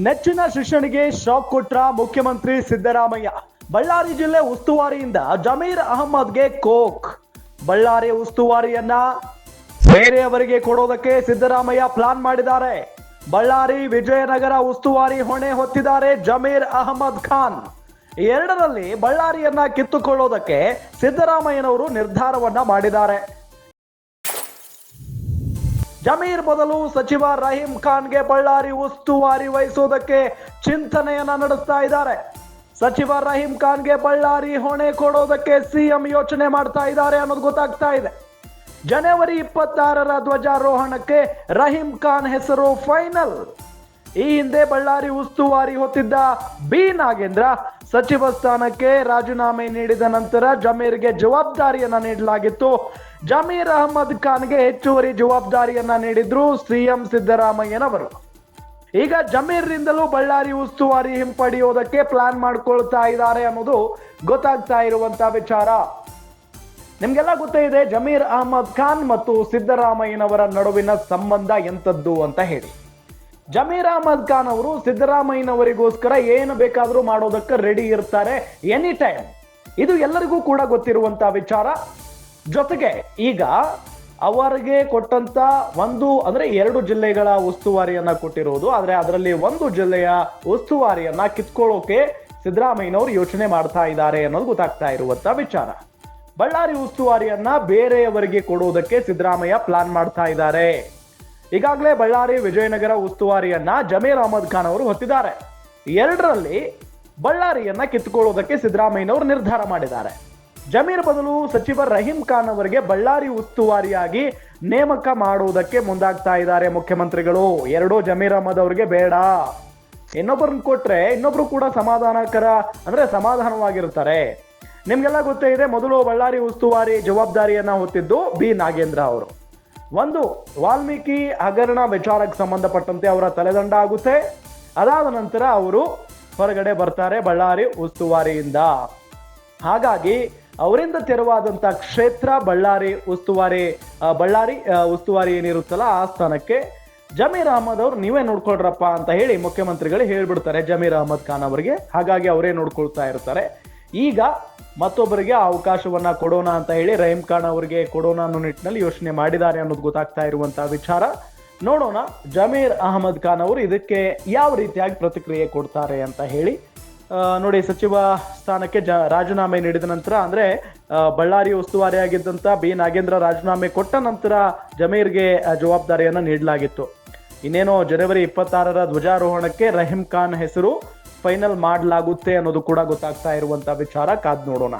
ನೆಚ್ಚಿನ ಶಿಕ್ಷಣಿಗೆ ಶಾಕ್ ಕೊಟ್ರ ಮುಖ್ಯಮಂತ್ರಿ ಸಿದ್ದರಾಮಯ್ಯ. ಬಳ್ಳಾರಿ ಜಿಲ್ಲೆ ಉಸ್ತುವಾರಿಯಿಂದ ಜಮೀರ್ ಅಹಮದ್ಗೆ ಕೋಕ್. ಬಳ್ಳಾರಿ ಉಸ್ತುವಾರಿಯನ್ನ ಬೇರೆಯವರಿಗೆ ಕೊಡೋದಕ್ಕೆ ಸಿದ್ದರಾಮಯ್ಯ ಪ್ಲಾನ್ ಮಾಡಿದ್ದಾರೆ. ಬಳ್ಳಾರಿ ವಿಜಯನಗರ ಉಸ್ತುವಾರಿ ಹೊಣೆ ಹೊತ್ತಿದ್ದಾರೆ ಜಮೀರ್ ಅಹಮದ್ ಖಾನ್. ಎರಡರಲ್ಲಿ ಬಳ್ಳಾರಿಯನ್ನ ಕಿತ್ತುಕೊಳ್ಳೋದಕ್ಕೆ ಸಿದ್ದರಾಮಯ್ಯನವರು ನಿರ್ಧಾರವನ್ನ ಮಾಡಿದ್ದಾರೆ. ಜಮೀರ್ ಬದಲು ಸಚಿವ ರಹೀಂ ಖಾನ್ಗೆ ಬಳ್ಳಾರಿ ಉಸ್ತುವಾರಿ ವಹಿಸುವುದಕ್ಕೆ ಚಿಂತನೆಯನ್ನ ನಡೆಸ್ತಾ ಇದ್ದಾರೆ. ಸಚಿವ ರಹೀಂ ಖಾನ್ಗೆ ಬಳ್ಳಾರಿ ಹೊಣೆ ಕೊಡೋದಕ್ಕೆ ಸಿಎಂ ಯೋಚನೆ ಮಾಡ್ತಾ ಇದ್ದಾರೆ ಅನ್ನೋದು ಗೊತ್ತಾಗ್ತಾ ಇದೆ. ಜನವರಿ 26ರ ಧ್ವಜಾರೋಹಣಕ್ಕೆ ರಹೀಂ ಖಾನ್ ಹೆಸರು ಫೈನಲ್. ಈ ಹಿಂದೆ ಬಳ್ಳಾರಿ ಉಸ್ತುವಾರಿ ಹೊತ್ತಿದ್ದ ಬಿ ನಾಗೇಂದ್ರ ಸಚಿವ ಸ್ಥಾನಕ್ಕೆ ರಾಜೀನಾಮೆ ನೀಡಿದ ನಂತರ ಜಮೀರ್ಗೆ ಜವಾಬ್ದಾರಿಯನ್ನ ನೀಡಲಾಗಿತ್ತು. ಜಮೀರ್ ಅಹಮದ್ ಖಾನ್ಗೆ ಹೆಚ್ಚುವರಿ ಜವಾಬ್ದಾರಿಯನ್ನ ನೀಡಿದ್ರು ಸಿಎಂ ಸಿದ್ದರಾಮಯ್ಯನವರು. ಈಗ ಜಮೀರ್ರಿಂದಲೂ ಬಳ್ಳಾರಿ ಉಸ್ತುವಾರಿ ಹಿಂಪಡೆಯೋದಕ್ಕೆ ಪ್ಲಾನ್ ಮಾಡ್ಕೊಳ್ತಾ ಇದ್ದಾರೆ ಅನ್ನೋದು ಗೊತ್ತಾಗ್ತಾ ಇರುವಂತ ವಿಚಾರ. ನಿಮ್ಗೆಲ್ಲ ಗೊತ್ತೇ ಇದೆ ಜಮೀರ್ ಅಹಮದ್ ಖಾನ್ ಮತ್ತು ಸಿದ್ದರಾಮಯ್ಯನವರ ನಡುವಿನ ಸಂಬಂಧ ಎಂತದ್ದು ಅಂತ ಹೇಳಿ. ಜಮೀರ್ ಅಹಮದ್ ಖಾನ್ ಅವರು ಸಿದ್ದರಾಮಯ್ಯನವರಿಗೋಸ್ಕರ ಏನು ಬೇಕಾದರೂ ಮಾಡೋದಕ್ಕೆ ರೆಡಿ ಇರ್ತಾರೆ ಎನಿ ಟೈಮ್. ಇದು ಎಲ್ಲರಿಗೂ ಕೂಡ ಗೊತ್ತಿರುವಂತ ವಿಚಾರ. ಜೊತೆಗೆ ಈಗ ಅವರಿಗೆ ಕೊಟ್ಟಂತ ಎರಡು ಜಿಲ್ಲೆಗಳ ಉಸ್ತುವಾರಿಯನ್ನ ಕೊಟ್ಟಿರೋದು, ಆದ್ರೆ ಅದರಲ್ಲಿ ಒಂದು ಜಿಲ್ಲೆಯ ಉಸ್ತುವಾರಿಯನ್ನ ಕಿತ್ಕೊಳ್ಳೋಕೆ ಸಿದ್ದರಾಮಯ್ಯನವರು ಯೋಚನೆ ಮಾಡ್ತಾ ಇದ್ದಾರೆ ಅನ್ನೋದು ಗೊತ್ತಾಗ್ತಾ ಇರುವಂತ ವಿಚಾರ. ಬಳ್ಳಾರಿ ಉಸ್ತುವಾರಿಯನ್ನ ಬೇರೆಯವರಿಗೆ ಕೊಡುವುದಕ್ಕೆ ಸಿದ್ದರಾಮಯ್ಯ ಪ್ಲಾನ್ ಮಾಡ್ತಾ ಇದ್ದಾರೆ. ಈಗಾಗಲೇ ಬಳ್ಳಾರಿ ವಿಜಯನಗರ ಉಸ್ತುವಾರಿಯನ್ನ ಜಮೀರ್ ಅಹಮದ್ ಖಾನ್ ಅವರು ಹೊತ್ತಿದ್ದಾರೆ. ಎರಡರಲ್ಲಿ ಬಳ್ಳಾರಿಯನ್ನ ಕಿತ್ತುಕೊಳ್ಳೋದಕ್ಕೆ ಸಿದ್ದರಾಮಯ್ಯನವರು ನಿರ್ಧಾರ ಮಾಡಿದ್ದಾರೆ. ಜಮೀರ್ ಬದಲು ಸಚಿವ ರಹೀಂ ಖಾನ್ ಅವರಿಗೆ ಬಳ್ಳಾರಿ ಉಸ್ತುವಾರಿಯಾಗಿ ನೇಮಕ ಮಾಡುವುದಕ್ಕೆ ಮುಂದಾಗ್ತಾ ಇದ್ದಾರೆ ಮುಖ್ಯಮಂತ್ರಿಗಳು. ಎರಡೂ ಜಮೀರ್ ಅಹಮದ್ ಅವರಿಗೆ ಬೇಡ, ಇನ್ನೊಬ್ಬರನ್ನ ಕೊಟ್ರೆ ಇನ್ನೊಬ್ರು ಕೂಡ ಸಮಾಧಾನವಾಗಿರ್ತಾರೆ. ನಿಮ್ಗೆಲ್ಲ ಗೊತ್ತೇ ಇದೆ, ಮೊದಲು ಬಳ್ಳಾರಿ ಉಸ್ತುವಾರಿ ಜವಾಬ್ದಾರಿಯನ್ನ ಹೊತ್ತಿದ್ದು ಬಿ ನಾಗೇಂದ್ರ ಅವರು. ಒಂದು ವಾಲ್ಮೀಕಿ ಹಗರಣ ವಿಚಾರಕ್ಕೆ ಸಂಬಂಧಪಟ್ಟಂತೆ ಅವರ ತಲೆದಂಡ ಆಗುತ್ತೆ. ಅದಾದ ನಂತರ ಅವರು ಹೊರಗಡೆ ಬರ್ತಾರೆ ಬಳ್ಳಾರಿ ಉಸ್ತುವಾರಿಯಿಂದ. ಹಾಗಾಗಿ ಅವರಿಂದ ತೆರವಾದಂತ ಕ್ಷೇತ್ರ ಬಳ್ಳಾರಿ ಉಸ್ತುವಾರಿ ಏನಿರುತ್ತಲ್ಲ ಆ ಸ್ಥಾನಕ್ಕೆ ಜಮೀರ್ ಅಹಮದ್ ಅವ್ರು ನೀವೇ ನೋಡ್ಕೊಳ್ರಪ್ಪ ಅಂತ ಹೇಳಿ ಮುಖ್ಯಮಂತ್ರಿಗಳು ಹೇಳ್ಬಿಡ್ತಾರೆ ಜಮೀರ್ ಅಹಮದ್ ಖಾನ್ ಅವರಿಗೆ. ಹಾಗಾಗಿ ಅವರೇ ನೋಡ್ಕೊಳ್ತಾ ಇರ್ತಾರೆ. ಈಗ ಮತ್ತೊಬ್ಬರಿಗೆ ಅವಕಾಶವನ್ನ ಕೊಡೋಣ ಅಂತ ಹೇಳಿ ರಹೀಂ ಖಾನ್ ಅವರಿಗೆ ಕೊಡೋಣ ಅನ್ನೋ ನಿಟ್ಟಿನಲ್ಲಿ ಯೋಚನೆ ಮಾಡಿದ್ದಾರೆ ಅನ್ನೋದು ಗೊತ್ತಾಗ್ತಾ ಇರುವಂತಹ ವಿಚಾರ. ನೋಡೋಣ ಜಮೀರ್ ಅಹಮದ್ ಖಾನ್ ಅವರು ಇದಕ್ಕೆ ಯಾವ ರೀತಿಯಾಗಿ ಪ್ರತಿಕ್ರಿಯೆ ಕೊಡ್ತಾರೆ ಅಂತ ಹೇಳಿ. ನೋಡಿ, ಸಚಿವ ಸ್ಥಾನಕ್ಕೆ ರಾಜೀನಾಮೆ ನೀಡಿದ ನಂತರ, ಅಂದ್ರೆ ಬಳ್ಳಾರಿ ಉಸ್ತುವಾರಿ ಆಗಿದ್ದಂತ ಬಿ ನಾಗೇಂದ್ರ ರಾಜೀನಾಮೆ ಕೊಟ್ಟ ನಂತರ ಜಮೀರ್ಗೆ ಜವಾಬ್ದಾರಿಯನ್ನ ನೀಡಲಾಗಿತ್ತು. ಇನ್ನೇನೋ ಜನವರಿ 26ರ ಧ್ವಜಾರೋಹಣಕ್ಕೆ ರಹೀಂ ಖಾನ್ ಹೆಸರು ಫೈನಲ್ ಮಾಡಲಾಗುತ್ತೆ ಅನ್ನೋದು ಕೂಡ ಗೊತ್ತಾಗ್ತಾ ಇರುವಂತ ವಿಚಾರ. ಕಾದ್ ನೋಡೋಣ.